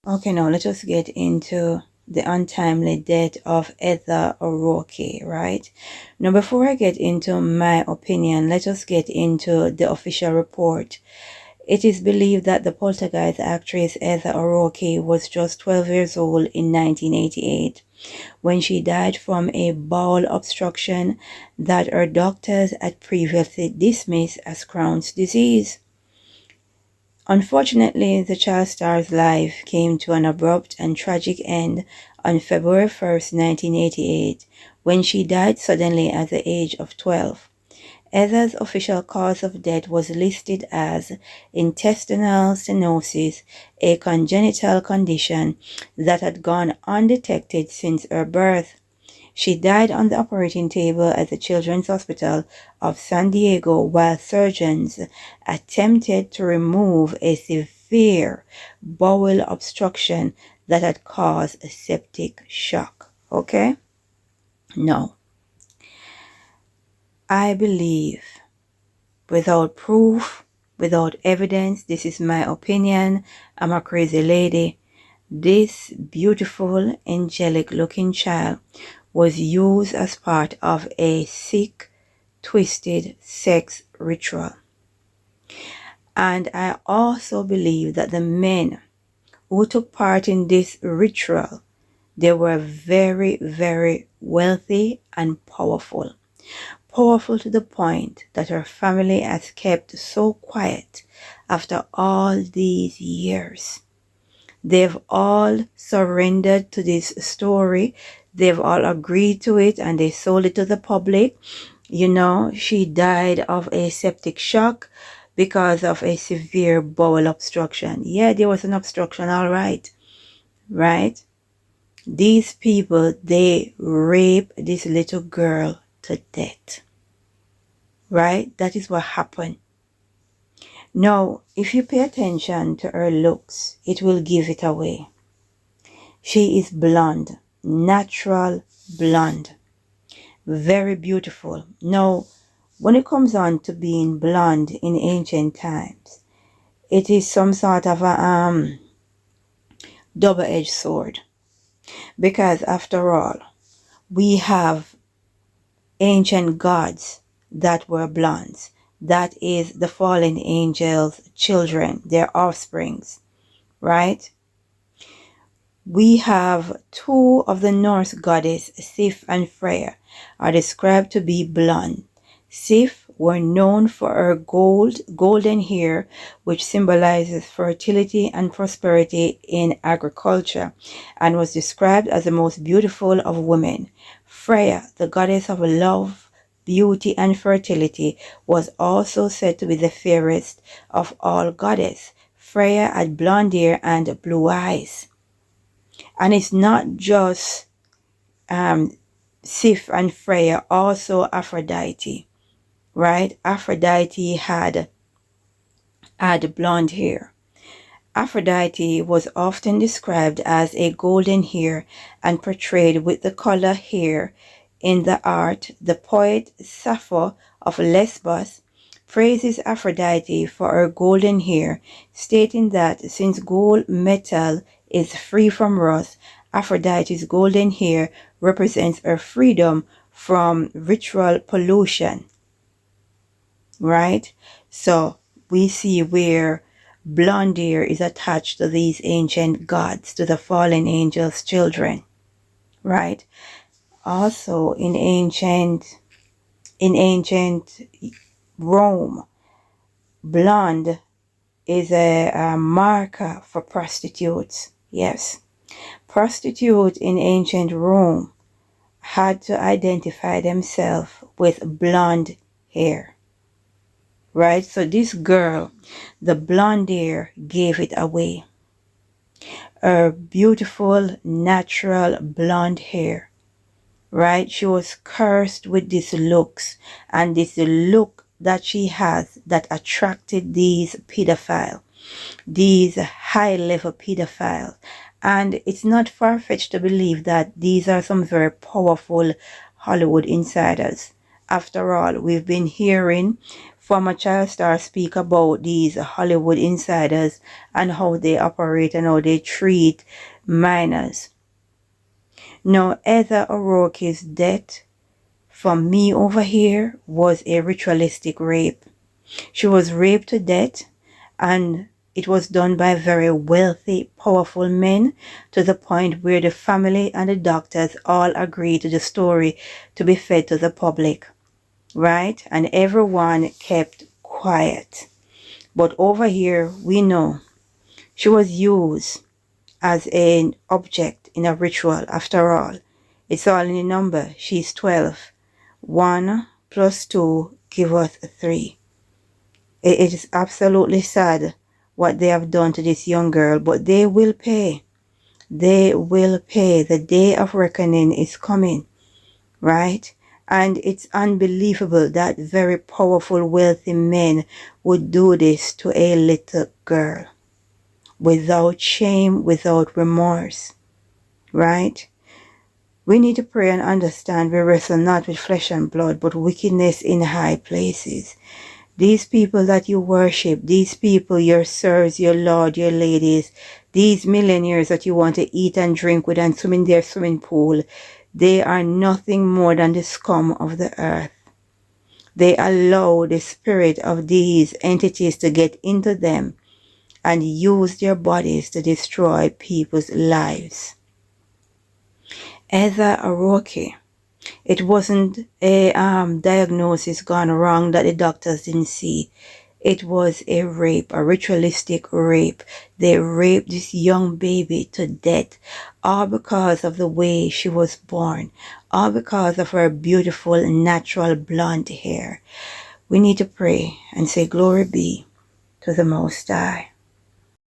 Okay, now let us get into the untimely death of Heather O'Rourke, right? Now, before I get into my opinion, let us get into the official report. It is believed that the poltergeist actress Heather O'Rourke was just 12 years old in 1988 when she died from a bowel obstruction that her doctors had previously dismissed as Crohn's disease. Unfortunately, the child star's life came to an abrupt and tragic end on February 1st, 1988, when she died suddenly at the age of 12. Heather's official cause of death was listed as intestinal stenosis, a congenital condition that had gone undetected since her birth. She died on the operating table at the Children's Hospital of San Diego while surgeons attempted to remove a severe bowel obstruction that had caused a septic shock. Okay? No. I believe, without proof, without evidence, this is my opinion, I'm a crazy lady, this beautiful, angelic looking child was used as part of a sick, twisted sex ritual. And I also believe that the men who took part in this ritual, they were very, very wealthy and powerful. Powerful to the point that her family has kept so quiet after all these years. They've all surrendered to this story. They've all agreed to it and they sold it to the public. You know, she died of a septic shock because of a severe bowel obstruction. Yeah, there was an obstruction, all right. Right? These people, they rape this little girl to death. Right? That is what happened. Now, if you pay attention to her looks, it will give it away. She is blonde, natural blonde, very beautiful. Now, when it comes on to being blonde in ancient times, it is some sort of a double-edged sword, because after all, we have ancient gods that were blondes. That is the fallen angels' children, their offsprings, right? We have two of the Norse goddess Sif and Freya are described to be blonde. Sif were known for her golden hair, which symbolizes fertility and prosperity in agriculture, and was described as the most beautiful of women. Freya, the goddess of love, beauty, and fertility, was also said to be the fairest of all goddesses. Freya had blonde hair and blue eyes. And it's not just Sif and Freya, also Aphrodite, right? Aphrodite had blonde hair. Aphrodite was often described as a golden hair and portrayed with the color hair in the art. The poet Sappho of Lesbos praises Aphrodite for her golden hair, stating that since gold metal is free from rust, Aphrodite's golden hair represents her freedom from ritual pollution. Right? So we see where blonde hair is attached to these ancient gods, to the fallen angels' children. Right? Also in ancient Rome, blonde is a marker for prostitutes. Yes. Prostitutes in ancient Rome had to identify themselves with blonde hair. Right? So this girl, the blonde hair gave it away. Her beautiful, natural blonde hair. Right? She was cursed with these looks, and this look that she has that attracted these pedophiles, these high-level pedophiles. And it's not far-fetched to believe that these are some very powerful Hollywood insiders. After all, we've been hearing former child stars speak about these Hollywood insiders and how they operate and how they treat minors. Now, Heather O'Rourke's death, for me over here, was a ritualistic rape. She was raped to death, and it was done by very wealthy, powerful men, to the point where the family and the doctors all agreed to the story to be fed to the public, right? And everyone kept quiet. But over here, we know she was used as an object in a ritual. After all, it's all in a number. She's 12. 1 plus 2 give us 3. It is absolutely sad what they have done to this young girl, but they will pay. They will pay. The day of reckoning is coming, right? And it's unbelievable that very powerful, wealthy men would do this to a little girl without shame, without remorse, right? We need to pray and understand we wrestle not with flesh and blood, but wickedness in high places. These people that you worship, these people, your sirs, your lord, your ladies, these millionaires that you want to eat and drink with and swim in their swimming pool, they are nothing more than the scum of the earth. They allow the spirit of these entities to get into them and use their bodies to destroy people's lives. Heather O'Rourke, it wasn't a diagnosis gone wrong that the doctors didn't see. It was a rape, a ritualistic rape. They raped this young baby to death, all because of the way she was born, all because of her beautiful, natural blonde hair. We need to pray and say, glory be to the Most High.